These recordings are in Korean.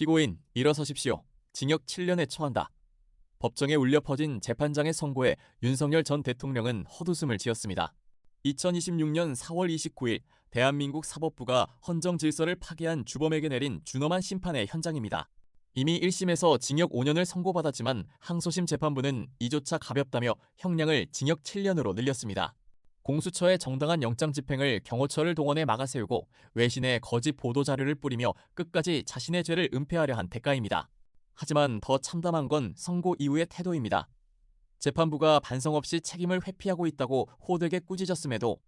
피고인 일어서십시오. 징역 7년에 처한다. 법정에 울려 퍼진 재판장의 선고에 윤석열 전 대통령은 헛웃음을 지었습니다. 2026년 4월 29일 대한민국 사법부가 헌정 질서를 파괴한 주범에게 내린 준엄한 심판의 현장입니다. 이미 1심에서 징역 5년을 선고받았지만 항소심 재판부는 이조차 가볍다며 형량을 징역 7년으로 늘렸습니다. 공수처의 정당한 영장 집행을 경호처를 동원해 막아세우고 외신에 거짓 보도 자료를 뿌리며 끝까지 자신의 죄를 은폐하려 한 대가입니다. 하지만 더 참담한 건 선고 이후의 태도입니다. 재판부가 반성 없이 책임을 회피하고 있다고 호되게 꾸짖었음에도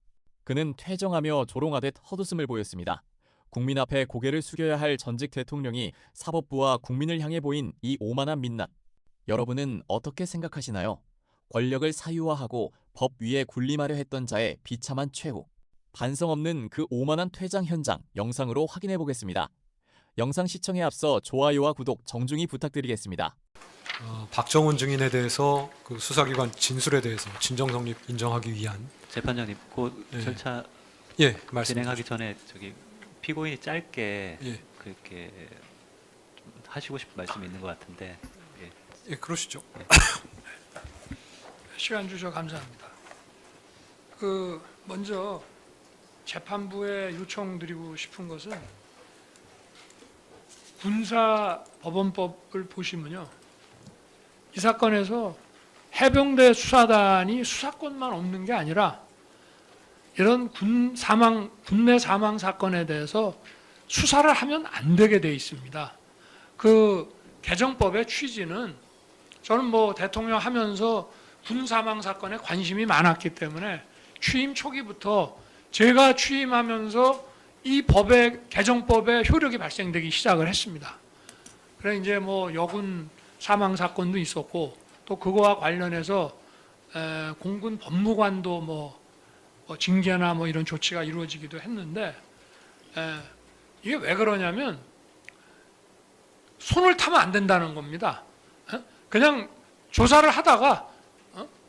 그는 퇴정하며 조롱하듯 헛웃음을 보였습니다. 국민 앞에 고개를 숙여야 할 전직 대통령이 사법부와 국민을 향해 보인 이 오만한 민낯. 여러분은 어떻게 생각하시나요? 권력을 사유화하고 법 위에 군림하려 했던 자의 비참한 최후. 반성 없는 그 오만한 퇴장 현장 영상으로 확인해 보겠습니다. 영상 시청에 앞서 좋아요와 구독 정중히 부탁드리겠습니다. 박정훈 증인에 대해서 그 수사기관 진술에 대해서 진정 성립 인정하기 위한 재판장님, 그 절차 진행하기 전에 피고인이 짧게 그렇게 좀 하시고 싶은 말씀이 있는 것 같은데. 예, 그러시죠. 시간 주셔서 감사합니다. 먼저 재판부에 요청드리고 싶은 것은 군사법원법을 보시면요, 이 사건에서 해병대 수사단이 수사권만 없는 게 아니라 이런 군내 사망 사건에 대해서 수사를 하면 안 되게 돼 있습니다. 그 개정법의 취지는, 저는 대통령 하면서 군 사망 사건에 관심이 많았기 때문에 취임 초기부터 제가 취임하면서 이 개정법의 효력이 발생되기 시작을 했습니다. 그래 이제 여군 사망 사건도 있었고, 또 그거와 관련해서 공군 법무관도 징계나 이런 조치가 이루어지기도 했는데, 이게 왜 그러냐면 손을 타면 안 된다는 겁니다. 그냥 조사를 하다가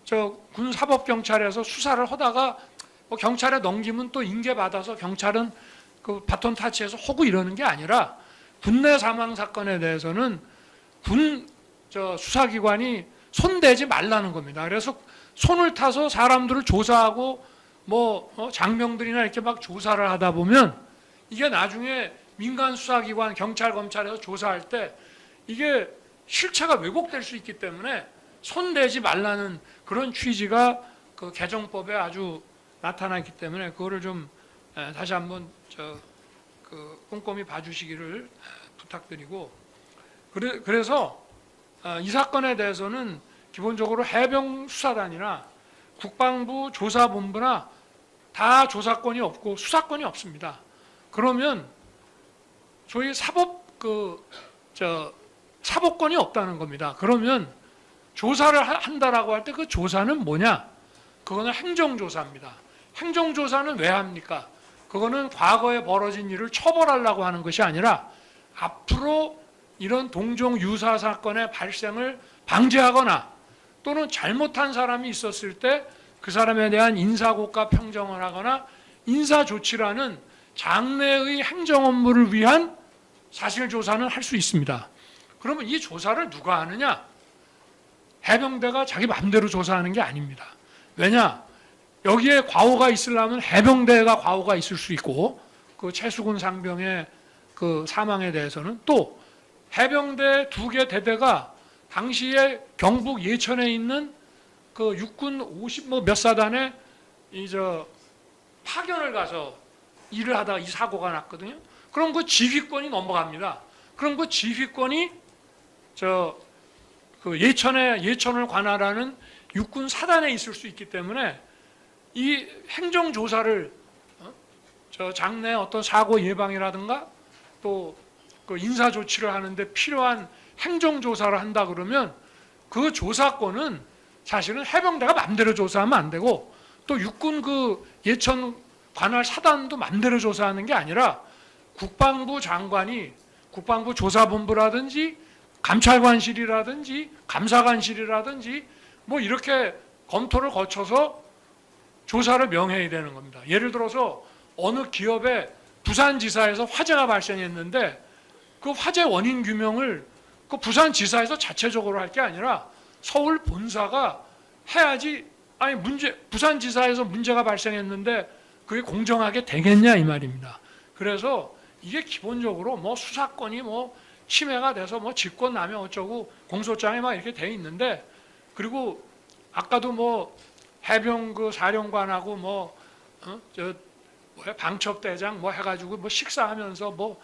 저 군사법경찰에서 수사를 하다가 경찰에 넘기면 또 인계받아서 경찰은 그 바톤 타치해서 하고 이러는 게 아니라, 군내 사망 사건에 대해서는 수사기관이 손대지 말라는 겁니다. 그래서 손을 타서 사람들을 조사하고 장병들이나 이렇게 막 조사를 하다 보면 이게 나중에 민간 수사기관, 경찰, 검찰에서 조사할 때 이게 실체가 왜곡될 수 있기 때문에 손대지 말라는 그런 취지가 그 개정법에 아주 나타나 있기 때문에 그거를 좀 다시 한번 꼼꼼히 봐주시기를 부탁드리고, 그래서 이 사건에 대해서는 기본적으로 해병 수사단이나 국방부 조사본부나 다 조사권이 없고 수사권이 없습니다. 그러면 저희 사법권이 없다는 겁니다. 그러면 조사를 한다라고 할 때 그 조사는 뭐냐? 그거는 행정조사입니다. 행정조사는 왜 합니까? 그거는 과거에 벌어진 일을 처벌하려고 하는 것이 아니라 앞으로 이런 동종 유사 사건의 발생을 방지하거나 또는 잘못한 사람이 있었을 때 그 사람에 대한 인사고과 평정을 하거나 인사조치라는 장래의 행정 업무를 위한 사실조사는 할 수 있습니다. 그러면 이 조사를 누가 하느냐? 해병대가 자기 마음대로 조사하는 게 아닙니다. 왜냐? 여기에 과오가 있으려면 해병대가 과오가 있을 수 있고, 그 최수근 상병의 그 사망에 대해서는 또 해병대 2개 대대가 당시에 경북 예천에 있는 그 육군 50 몇 사단에 파견을 가서 일을 하다가 이 사고가 났거든요. 그럼 그 지휘권이 넘어갑니다. 그럼 그 지휘권이 예천을 관할하는 육군 사단에 있을 수 있기 때문에 이 행정조사를 장내 어떤 사고 예방이라든가 또 그 인사조치를 하는데 필요한 행정조사를 한다 그러면 그 조사권은 사실은 해병대가 마음대로 조사하면 안 되고, 또 육군 그 예천 관할 사단도 마음대로 조사하는 게 아니라 국방부 장관이 국방부 조사본부라든지 감찰관실이라든지 감사관실이라든지 이렇게 검토를 거쳐서 조사를 명해야 되는 겁니다. 예를 들어서 어느 기업에 부산지사에서 화재가 발생했는데 그 화재 원인 규명을 그 부산지사에서 자체적으로 할 게 아니라 서울 본사가 해야지. 아니 부산지사에서 문제가 발생했는데 그게 공정하게 되겠냐 이 말입니다. 그래서 이게 기본적으로 뭐 수사권이 뭐 침해가 돼서 뭐 직권남용 어쩌고 공소장에 막 이렇게 돼 있는데, 그리고 아까도 뭐 해병 그 사령관하고 뭐 방첩대장 뭐 해가지고 뭐 식사하면서 뭐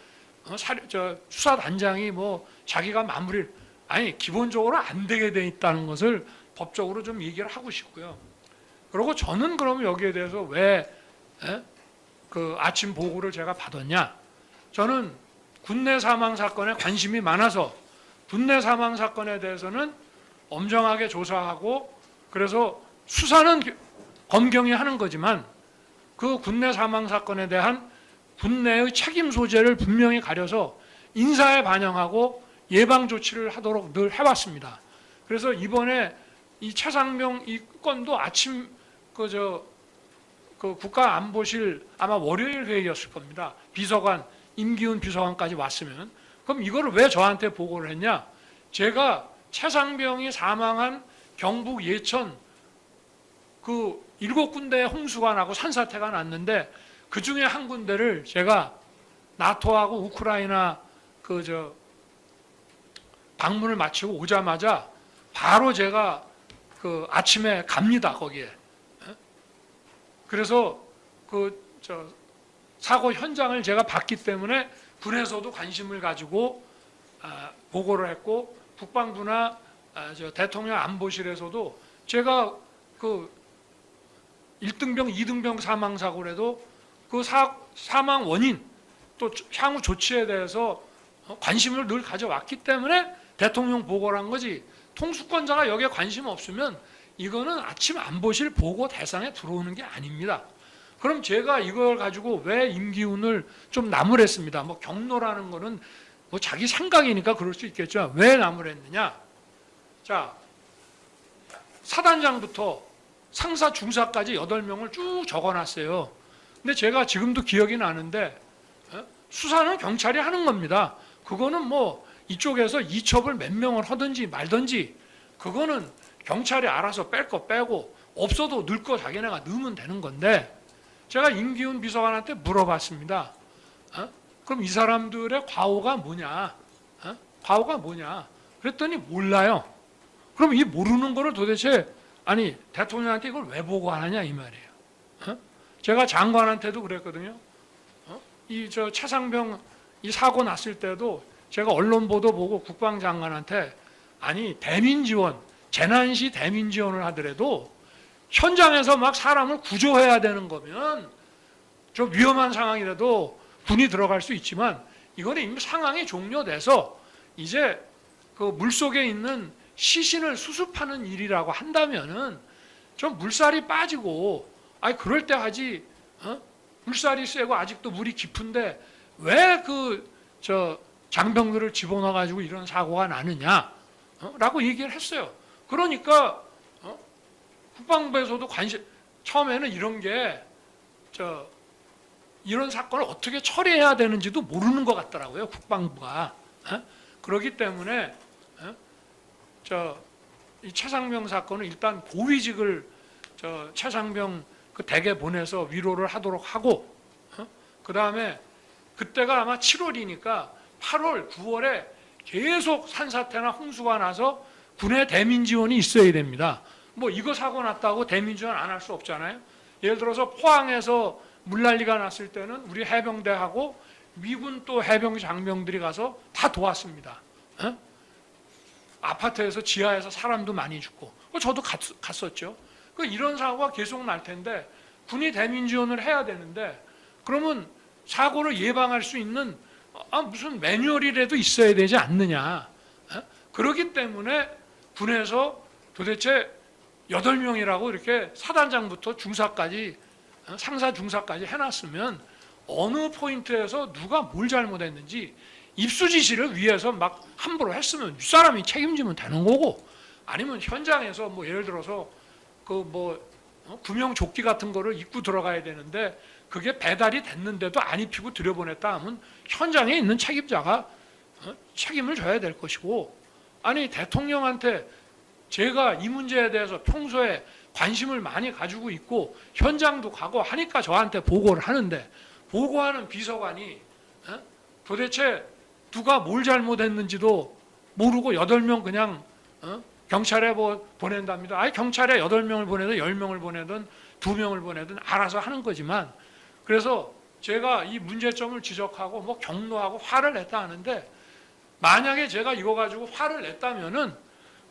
수사단장이 뭐 자기가 마무리를, 아니 기본적으로 안 되게 돼 있다는 것을 법적으로 좀 얘기를 하고 싶고요. 그리고 저는 그럼 여기에 대해서 왜 그 아침 보고를 제가 받았냐? 저는 군내 사망 사건에 관심이 많아서 군내 사망 사건에 대해서는 엄정하게 조사하고, 그래서 수사는 검경이 하는 거지만 그 군내 사망 사건에 대한 군내의 책임 소재를 분명히 가려서 인사에 반영하고 예방 조치를 하도록 늘 해왔습니다. 그래서 이번에 이 최상병 이 건도 아침 그 국가안보실 아마 월요일 회의였을 겁니다. 비서관 임기훈 비서관까지 왔으면, 그럼 이거를 왜 저한테 보고를 했냐? 제가 최상병이 사망한 경북 예천 그 7군데 홍수가 나고 산사태가 났는데 그 중에 한 군데를 제가 나토하고 우크라이나 방문을 마치고 오자마자 바로 제가 그 아침에 갑니다 거기에. 그래서 사고 현장을 제가 봤기 때문에 군에서도 관심을 가지고 보고를 했고, 국방부나 대통령 안보실에서도 제가 그 1등병, 2등병 사망 사고라도 그 사망 원인 또 향후 조치에 대해서 관심을 늘 가져왔기 때문에 대통령 보고를 한 거지, 통수권자가 여기에 관심 없으면 이거는 아침 안보실 보고 대상에 들어오는 게 아닙니다. 그럼 제가 이걸 가지고 왜 임기훈을 좀 나무랬습니다. 뭐 경로라는 거는 뭐 자기 생각이니까 그럴 수 있겠죠. 왜 나무랬느냐? 자, 사단장부터 상사 중사까지 8명을 쭉 적어놨어요. 근데 제가 지금도 기억이 나는데 수사는 경찰이 하는 겁니다. 그거는 뭐 이쪽에서 이첩을 몇 명을 하든지 말든지 그거는 경찰이 알아서 뺄 거 빼고 없어도 넣을 거 자기네가 넣으면 되는 건데, 제가 임기훈 비서관한테 물어봤습니다. 그럼 이 사람들의 과오가 뭐냐? 과오가 뭐냐? 그랬더니 몰라요. 그럼 이 모르는 거를 도대체 아니 대통령한테 이걸 왜 보고하느냐 이 말이에요. 제가 장관한테도 그랬거든요. 이 최상병 이 사고 났을 때도 제가 언론 보도 보고 국방장관한테 아니 대민 지원, 재난 시 대민 지원을 하더라도 현장에서 막 사람을 구조해야 되는 거면 좀 위험한 상황이라도 군이 들어갈 수 있지만 이거는 이미 상황이 종료돼서 이제 그 물속에 있는 시신을 수습하는 일이라고 한다면은 좀 물살이 빠지고 아니 그럴 때 하지. 물살이 세고 아직도 물이 깊은데 왜 장병들을 집어넣어 가지고 이런 사고가 나느냐? 라고 얘기를 했어요. 그러니까 국방부에서도 처음에는 이런 사건을 어떻게 처리해야 되는지도 모르는 것 같더라고요, 국방부가. 그렇기 때문에 이 최상병 사건은 일단 고위직을 최상병 그 댁에 보내서 위로를 하도록 하고, 그 다음에 그때가 아마 7월이니까 8월, 9월에 계속 산사태나 홍수가 나서 군의 대민 지원이 있어야 됩니다. 뭐 이거 사고 났다고 대민 지원 안 할 수 없잖아요. 예를 들어서 포항에서 물난리가 났을 때는 우리 해병대하고 미군 또 해병 장병들이 가서 다 도왔습니다. 아파트에서 지하에서 사람도 많이 죽고 저도 갔었죠. 이런 사고가 계속 날 텐데 군이 대민 지원을 해야 되는데 그러면 사고를 예방할 수 있는 무슨 매뉴얼이라도 있어야 되지 않느냐. 그렇기 때문에 군에서 도대체 8명이라고 이렇게 사단장부터 중사까지 상사 중사까지 해놨으면 어느 포인트에서 누가 뭘 잘못했는지 입수 지시를 위해서 막 함부로 했으면 윗사람이 책임지면 되는 거고, 아니면 현장에서 뭐 예를 들어서 구명조끼 같은 거를 입고 들어가야 되는데 그게 배달이 됐는데도 안 입히고 들여보냈다 하면 현장에 있는 책임자가 책임을 져야 될 것이고, 아니 대통령한테 제가 이 문제에 대해서 평소에 관심을 많이 가지고 있고 현장도 가고 하니까 저한테 보고를 하는데, 보고하는 비서관이 도대체 누가 뭘 잘못했는지도 모르고 8명 그냥 경찰에 보낸답니다. 아니 경찰에 8명을 보내든 10명을 보내든 2명을 보내든 알아서 하는 거지만, 그래서 제가 이 문제점을 지적하고 뭐 격노하고 화를 냈다 하는데, 만약에 제가 이거 가지고 화를 냈다면은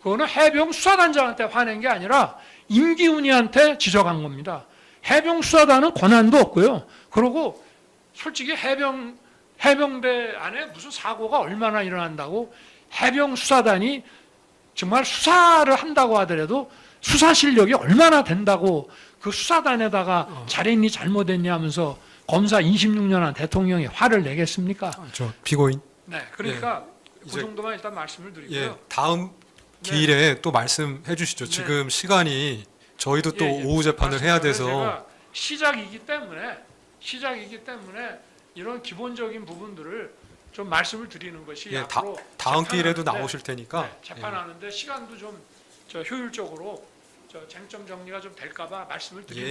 그거는 해병 수사단장한테 화낸 게 아니라 임기훈이한테 지적한 겁니다. 해병 수사단은 권한도 없고요. 그리고 솔직히 해병대 안에 무슨 사고가 얼마나 일어난다고 해병 수사단이 정말 수사를 한다고 하더라도 수사 실력이 얼마나 된다고 그 수사단에다가 잘했니 잘못했니 하면서 검사 26년 한 대통령이 화를 내겠습니까? 저 피고인. 네, 그러니까 그 이제- 정도만 일단 말씀을 드리고요. 예, 다음 기일에 또 말씀해 주시죠. 네. 지금 시간이 저희도 또 예, 예. 오후 재판을 해야 돼서 제가 시작이기 때문에 이런 기본적인 부분들을 좀 말씀을 드리는 것이 예, 앞으로 다음 기일에도 재판하는데, 나오실 테니까 네, 재판하는데 시간도 좀 효율적으로 쟁점 정리가 좀 될까봐 말씀을 드립니다.